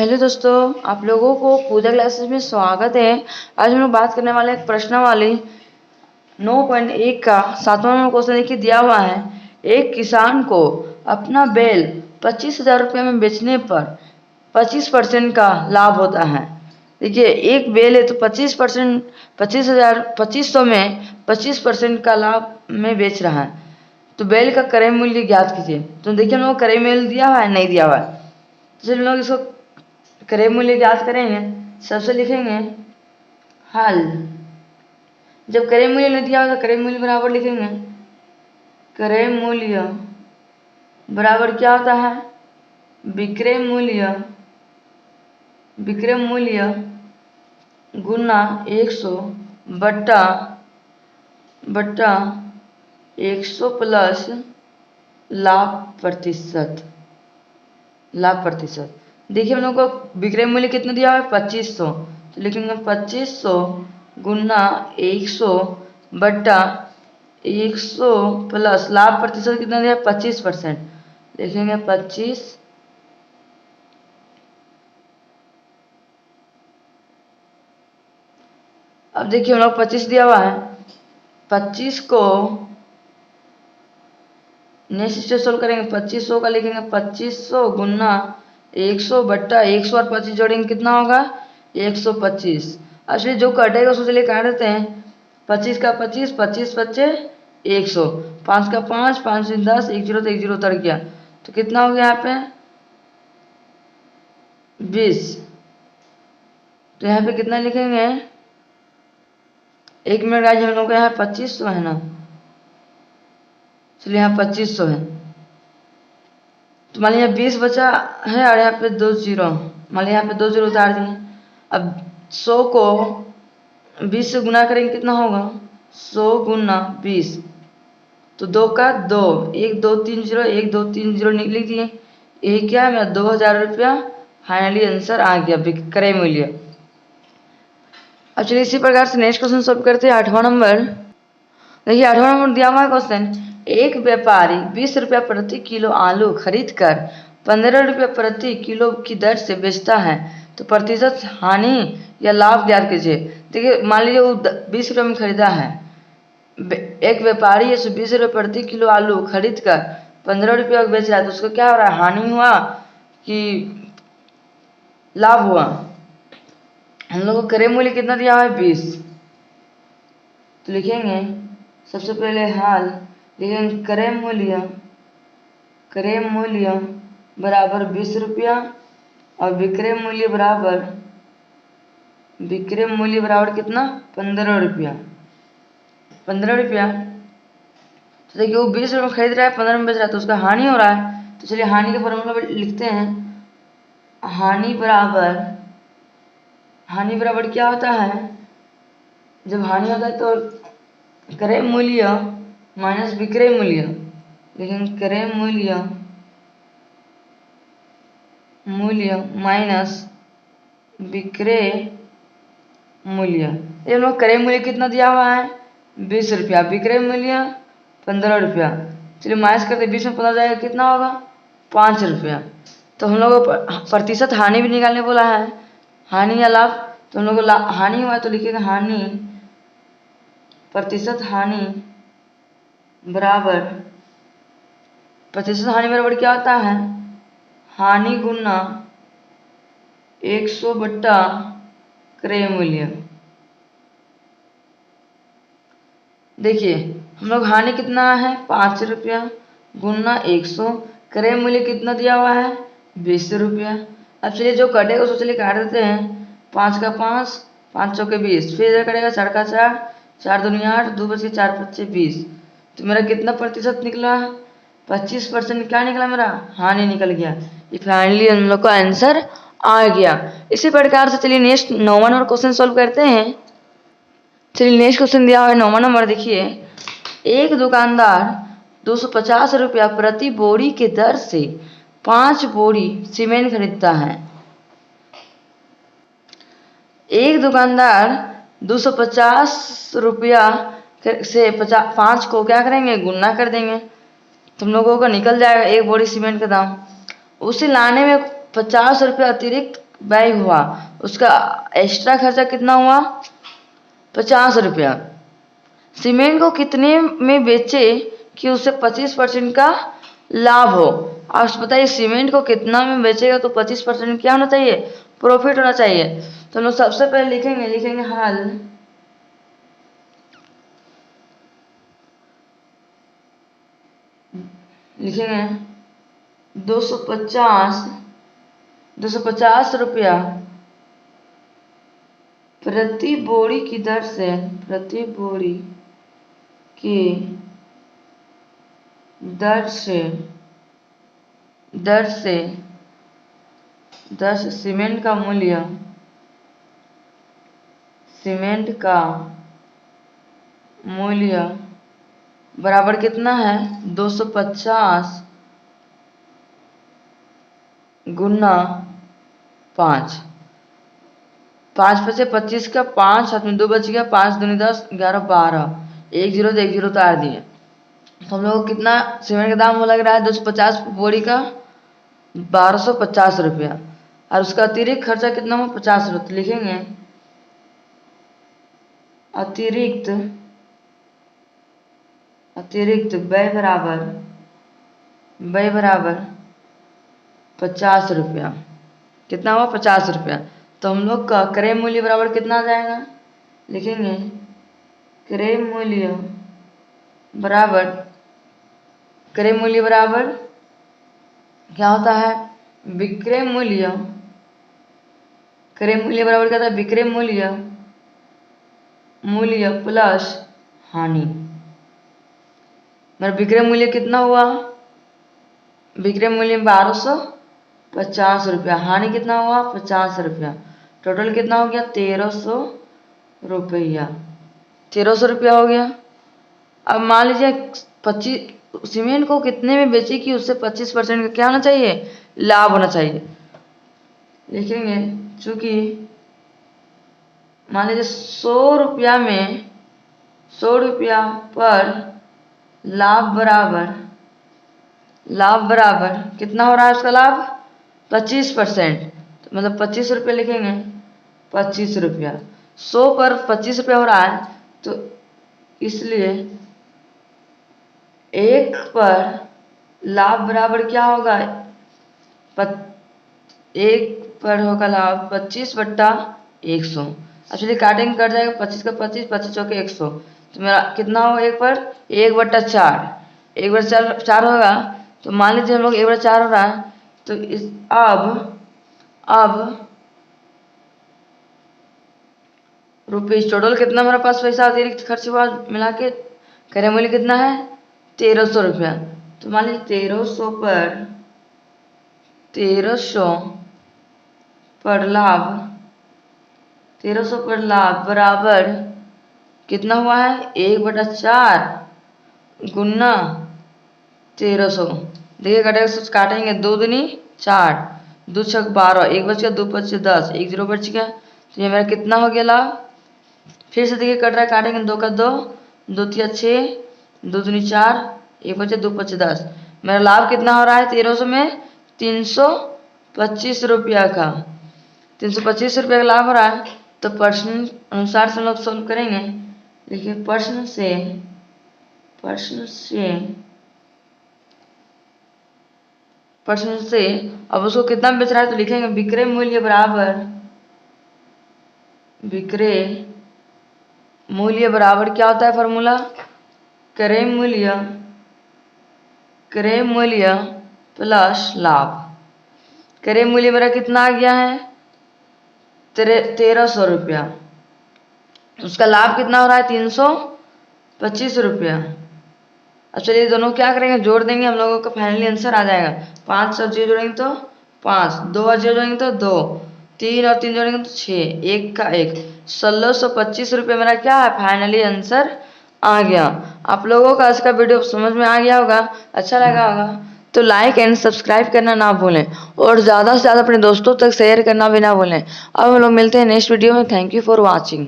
Hello दोस्तों, आप लोगों को पूजा क्लासेस में स्वागत है। आज हम लोग बात करने वाले एक प्रश्नावली 9.1 का 7वां नंबर क्वेश्चन देखिए दिया हुआ है। एक किसान को अपना बैल 25,000 रुपये में बेचने पर 25% का लाभ होता है। देखिए, एक बैल है तो 25%, 25,000 में 25% का लाभ में बेच रहा है, तो बैल का क्रय मूल्य ज्ञात कीजिए। तो देखिए, हम लोग क्रय मूल्य दिया हुआ है, नहीं दिया हुआ है, तो चलिए लोग इसको क्रय मूल्य ज्ञात करेंगे। सबसे लिखेंगे हल। जब क्रय मूल्य नहीं दिया होगा तो क्रय मूल्य बराबर लिखेंगे, क्रय मूल्य बराबर क्या होता है, विक्रय मूल्य गुना 100 बट्टा 100 प्लस लाभ प्रतिशत। देखिए, हम लोग को विक्रय मूल्य कितना दिया हुआ है, 2500, तो लिखेंगे 2500 गुना 100 बट्टा 100 प्लस लाभ प्रतिशत कितना दिया है, 25%, लिखेंगे 25। अब देखिए, हम लोग 25 दिया हुआ है, 25 को नेक्स्ट स्टेप सोल्व करेंगे। 2500 का लिखेंगे 2500 गुना 100 बट्टा 100 और 25 जोड़ेंगे कितना होगा, 125। असली जो कटेगा उसको चलिए काट देते हैं। 25 का 25, 25 बच्चे 100, 5 का 5, 5 से 10, 1 जीरो तो 1 जीरो उतर गया, तो कितना हो गया यहाँ पे 20। तो यहाँ पे कितना लिखेंगे, 1 मिनट आज हम लोग को यहाँ 2500 है ना, चलिए यहाँ 2500 है, तो मान लीजिए 20 बचा है और यहाँ पे 2 जीरो, मान लीजिए यहाँ पे 2 जीरो उतार दिए। अब 100 को 20 से गुना करेंगे कितना होगा, 100 गुना 20, तो 2 का 2, 1 2 3 जीरो, 1 2 3 जीरो लिख दिए। ये क्या है, मेरा 2000 रुपया फाइनली आंसर आ गया, विक्रय मूल्य। अब चलिए इसी प्रकार से नेक्स्ट क्वेश्चन सॉल्व करते हैं। 8वां नंबर देखिए, 8वां नंबर दिया हुआ है क्वेश्चन। एक व्यापारी 20 रुपया प्रति किलो आलू खरीद कर 15 रुपया प्रति किलो की दर से बेचता है, तो प्रतिशत हानि या लाभ ज्ञात कीजिए। देखिए, मान लीजिए वो 20 रुपये में खरीदा है, एक व्यापारी है 20 रुपये प्रति किलो आलू खरीद कर 15 रुपया बेच रहा है, तो उसको क्या हो रहा है, हानि हुआ कि लाभ हुआ। हम लोग को क्रय मूल्य कितना दिया हुआ है, 20, तो लिखेंगे सबसे पहले हाल, लिखेंगे क्रय मूल्य बराबर 20 रुपया और विक्रय मूल्य बराबर कितना, 15 रुपया। 15 रुपया, तो देखिए वो 20 रुपये में खरीद रहा है, 15 में बेच रहा है, तो उसका हानि हो रहा है। तो चलिए हानि का फॉर्मूला लिखते हैं। हानि बराबर क्या होता है, जब हानि होता है तो क्रय मूल्य माइनस विक्रय मूल्य, लेकिन क्रय मूल्य माइनस विक्रय मूल्य। ये लोग क्रय मूल्य कितना दिया हुआ है, 20 रुपया, विक्रय मूल्य 15 रुपया। चलिए माइनस करते 20 में 15 जाएगा, कितना होगा 5 रुपया। तो हम लोग प्रतिशत हानि भी निकालने बोला है, हानि या लाभ, तो हम लोग को हानि हुआ तो लिखेगा हानि, प्रतिशत हानि बराबर क्या होता है, हानि गुना 100 बट्टा क्रय मूल्य। देखिए, हम लोग हानि कितना है, 5 रुपया गुना 100, क्रय मूल्य कितना दिया हुआ है, 20 रुपया। अब चलिए जो कटेगा उसको चलिए काट देते हैं। 5 का 5, 5 चौके 20, फिर इधर कटेगा 4 का 4, 4 दूनी 8, 2 बचे 4 पच्चे 20, तो मेरा कितना प्रतिशत निकला, 25% क्या निकला, मेरा हानि निकल गया। ये फाइनली हम लोग का आंसर आ गया। इसी प्रकार से चलिए नेक्स्ट 9वां नंबर क्वेश्चन सॉल्व करते हैं। चलिए नेक्स्ट क्वेश्चन दिया हुआ है 9वां नंबर। देखिए, एक दुकानदार 250 रुपया प्रति बोरी के दर से 5 बोरी सीमेंट खरीदता है। एक दुकानदार 250 रुपया से 5 को क्या करेंगे, गुना कर देंगे, तो हम लोगों का निकल जाएगा एक बोरी सीमेंट का दाम। उसे लाने में 50 रुपया अतिरिक्त व्यय हुआ, उसका एक्स्ट्रा खर्चा कितना हुआ 50 रुपया। सीमेंट को कितने में बेचे कि उससे 25% का लाभ हो। आप बताइए सीमेंट को कितना में बेचेगा तो 25% क्या होना चाहिए, प्रॉफिट होना चाहिए। तो हम लोग सबसे पहले लिखेंगे हल लिखेंगे 250 रुपया प्रति बोरी की दर से, प्रति बोरी की दर से सीमेंट का मूल्य बराबर कितना है 250 गुना 5। 5 बचे 25 का, 5 हाथ में 2 बच गया, 5 दूनी 10, 11 12, 1 0 तो 1 0 उतार दिए। तो हम लोग को कितना सीमेंट का दाम लग रहा है 250 बोरी का 1250 रुपया, और उसका अतिरिक्त खर्चा कितना हो 50 रुपये। तो लिखेंगे अतिरिक्त व्यय बराबर 50 रुपया। कितना हुआ 50 रुपया। तो हम लोग का क्रय मूल्य बराबर कितना आ जाएगा, लिखेंगे क्रय मूल्य बराबर क्या होता है, विक्रय मूल्य बराबर क्या होता है, विक्रय मूल्य प्लस हानि। मेरा विक्रय मूल्य कितना हुआ, विक्रय मूल्य 1250 रुपया, हानि कितना हुआ 50 रुपया, टोटल कितना हो गया 1300 रुपया। 1300 रुपया हो गया। अब मान लीजिए 25 सीमेंट को कितने में बेची कि उससे 25% का क्या होना चाहिए, लाभ होना चाहिए। लिखेंगे चूंकि मान लीजिए 100 रुपया पर लाभ बराबर कितना हो रहा है उसका लाभ 25%, तो मतलब 25 रुपये लिखेंगे 25 रुपया। 100 पर 25 रुपया हो रहा है, तो इसलिए 1 पर लाभ बराबर क्या होगा, 1 पर होगा लाभ 25/100। एक्चुअली काटेंगे कट जाएगा 25 का 25, 25 चौके 100, तो मेरा कितना होगा 1 पर 1/4, 1/4 होगा। तो मान लीजिए हम लोग 1/4 हो रहा है, तो इस अब रुपीज टोटल कितना मेरे पास पैसा अतिरिक्त खर्च हुआ मिला के, क्रय मूल्य कितना है 1300 रुपया। तो मान लीजिए 1300 पर लाभ बराबर कितना हुआ है 1/4 गुना 1300। देखिए कटेगा, काटेंगे 2 दूनी 4, 2 छक 12, 1 बच गया, 2 बच 10, 1 0 बच गया। तो ये मेरा कितना हो गया लाभ, फिर से देखिए कट रहा है, काटेंगे 2 का 2, 2 3 6, 2 दूनी 4, 1 बचे 2 5 10। मेरा लाभ कितना हो रहा है 1300 में 325 रुपया का, 325 रुपया का लाभ हो रहा है। तो प्रश्न अनुसार से हम लोग सोल्व करेंगे। देखिए प्रश्न से अब उसको कितना में बेच रहा है, तो लिखेंगे विक्रय मूल्य बराबर क्या होता है फॉर्मूला, क्रय मूल्य प्लस लाभ। क्रय मूल्य मेरा कितना आ गया है 1300 रुपया, उसका लाभ कितना हो रहा है 325 रुपया। अब चलिए दोनों क्या करेंगे, जोड़ देंगे, हम लोगों का फाइनली आंसर आ जाएगा। 5 और 0 जोड़ेंगे तो 5, 2 और 0 जोड़ेंगे तो 2, 3 और 3 जोड़ेंगे तो 6, 1 का 1, 1625 रुपये मेरा क्या है फाइनली आंसर आ गया। आप लोगों का आज का वीडियो समझ में आ गया होगा, अच्छा लगा होगा तो लाइक एंड सब्सक्राइब करना ना भूलें, और ज़्यादा से ज़्यादा अपने दोस्तों तक शेयर करना भी ना भूलें। अब हम लोग मिलते हैं नेक्स्ट वीडियो में। Thank you for watching.